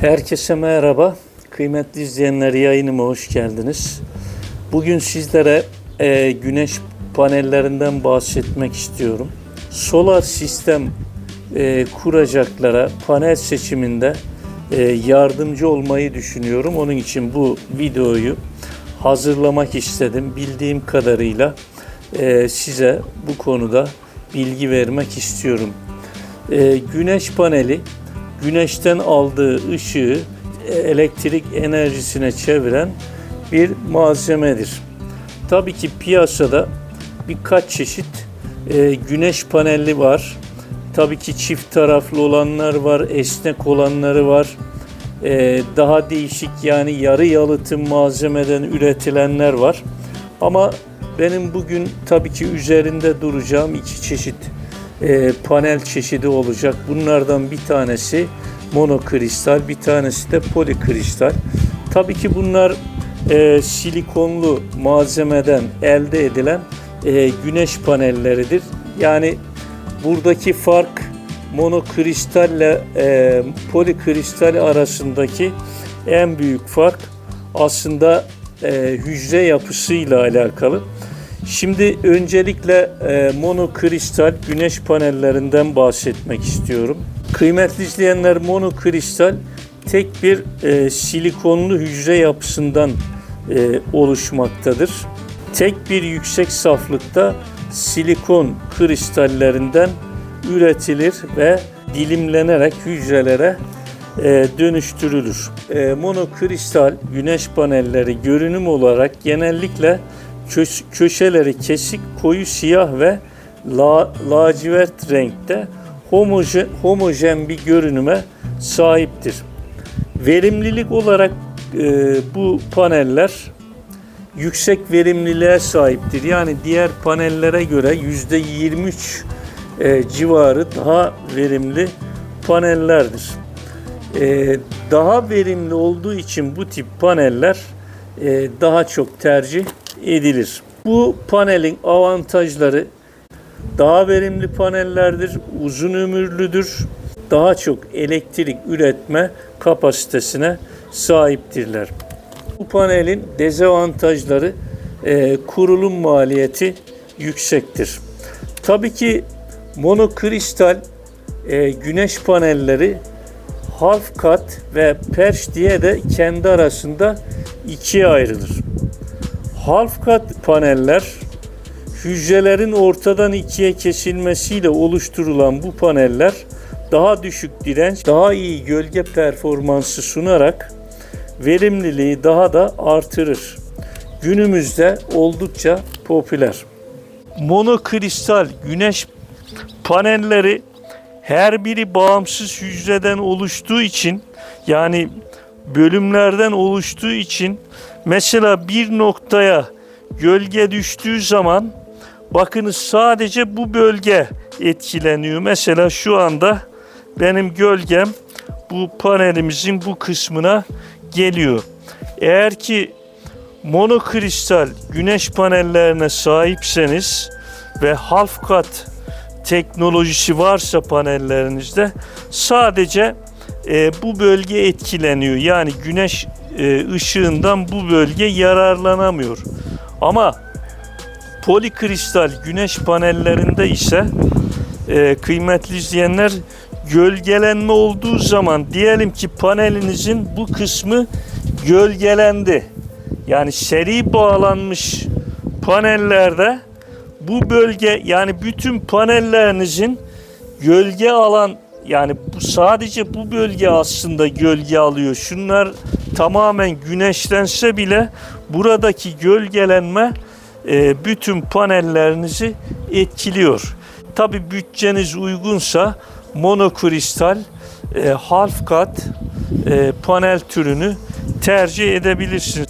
Herkese merhaba. Kıymetli izleyenler, yayınıma hoş geldiniz. Bugün sizlere güneş panellerinden bahsetmek istiyorum. Solar sistem kuracaklara panel seçiminde yardımcı olmayı düşünüyorum. Onun için bu videoyu hazırlamak istedim. Bildiğim kadarıyla size bu konuda bilgi vermek istiyorum. Güneş paneli, güneşten aldığı ışığı elektrik enerjisine çeviren bir malzemedir. Tabii ki piyasada birkaç çeşit güneş paneli var. Tabii ki çift taraflı olanlar var, esnek olanları var. Daha değişik, yani yarı yalıtım malzemeden üretilenler var. Ama benim bugün tabii ki üzerinde duracağım iki çeşit panel çeşidi olacak. Bunlardan bir tanesi monokristal, bir tanesi de polikristal. Tabii ki bunlar silikonlu malzemeden elde edilen güneş panelleridir. Yani buradaki fark monokristal ile polikristal arasındaki en büyük fark aslında hücre yapısıyla alakalı. Şimdi öncelikle monokristal güneş panellerinden bahsetmek istiyorum. Kıymetli izleyenler, monokristal tek bir silikonlu hücre yapısından oluşmaktadır. Tek bir yüksek saflıkta silikon kristallerinden üretilir ve dilimlenerek hücrelere dönüştürülür. Monokristal güneş panelleri görünüm olarak genellikle köşeleri kesik, koyu siyah ve lacivert renkte homojen bir görünüme sahiptir. Verimlilik olarak bu paneller yüksek verimliliğe sahiptir. Yani diğer panellere göre %23 civarı daha verimli panellerdir. Daha verimli olduğu için bu tip paneller daha çok tercih edilir. Bu panelin avantajları: daha verimli panellerdir, uzun ömürlüdür, daha çok elektrik üretme kapasitesine sahiptirler. Bu panelin dezavantajları: kurulum maliyeti yüksektir. Tabii ki monokristal güneş panelleri half cut ve perch diye de kendi arasında ikiye ayrılır. Half cut paneller, hücrelerin ortadan ikiye kesilmesiyle oluşturulan bu paneller daha düşük direnç, daha iyi gölge performansı sunarak verimliliği daha da artırır. Günümüzde oldukça popüler. Monokristal güneş panelleri her biri bağımsız hücreden oluştuğu için, yani bölümlerden oluştuğu için, mesela bir noktaya gölge düştüğü zaman bakınız sadece bu bölge etkileniyor. Mesela şu anda benim gölgem bu panelimizin bu kısmına geliyor. Eğer ki monokristal güneş panellerine sahipseniz ve half cut teknolojisi varsa panellerinizde sadece bu bölge etkileniyor. Yani güneş ışığından bu bölge yararlanamıyor. Ama polikristal güneş panellerinde ise kıymetli izleyenler, gölgelenme olduğu zaman, diyelim ki panelinizin bu kısmı gölgelendi. Yani seri bağlanmış panellerde bu bölge, yani bütün panellerinizin gölge alan, yani bu sadece bu bölge aslında gölge alıyor. Şunlar tamamen güneşlense bile buradaki gölgelenme bütün panellerinizi etkiliyor. Tabi bütçeniz uygunsa monokristal half cut panel türünü tercih edebilirsiniz.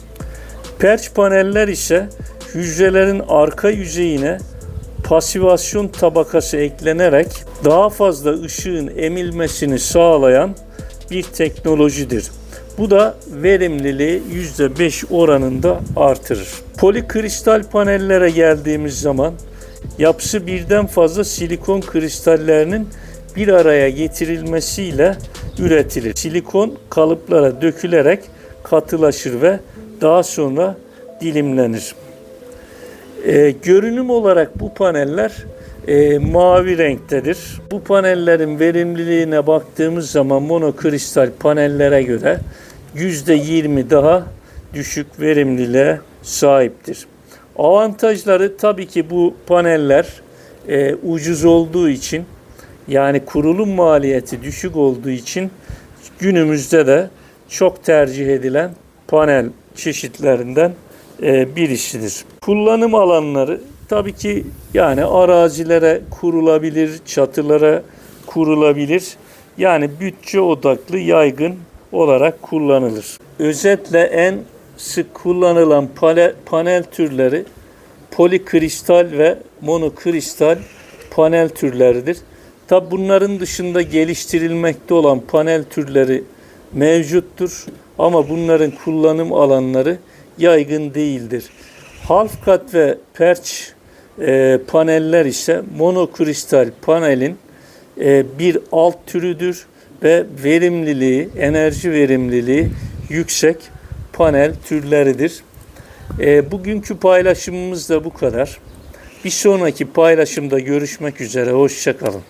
Perch paneller ise hücrelerin arka yüzeyine pasivasyon tabakası eklenerek daha fazla ışığın emilmesini sağlayan bir teknolojidir. Bu da verimliliği %5 oranında artırır. Polikristal panellere geldiğimiz zaman yapısı birden fazla silikon kristallerinin bir araya getirilmesiyle üretilir. Silikon kalıplara dökülerek katılaşır ve daha sonra dilimlenir. Görünüm olarak bu paneller mavi renktedir. Bu panellerin verimliliğine baktığımız zaman monokristal panellere göre %20 daha düşük verimliliğe sahiptir. Avantajları tabii ki bu paneller ucuz olduğu için, yani kurulum maliyeti düşük olduğu için günümüzde de çok tercih edilen panel çeşitlerinden birisidir. Kullanım alanları tabii ki yani arazilere kurulabilir, çatılara kurulabilir. Yani bütçe odaklı, yaygın olarak kullanılır. Özetle en sık kullanılan panel türleri polikristal ve monokristal panel türleridir. Tabi bunların dışında geliştirilmekte olan panel türleri mevcuttur ama bunların kullanım alanları yaygın değildir. Half cut ve perch paneller ise monokristal panelin bir alt türüdür ve verimliliği, enerji verimliliği yüksek panel türleridir. Bugünkü paylaşımımız da bu kadar. Bir sonraki paylaşımda görüşmek üzere. Hoşça kalın.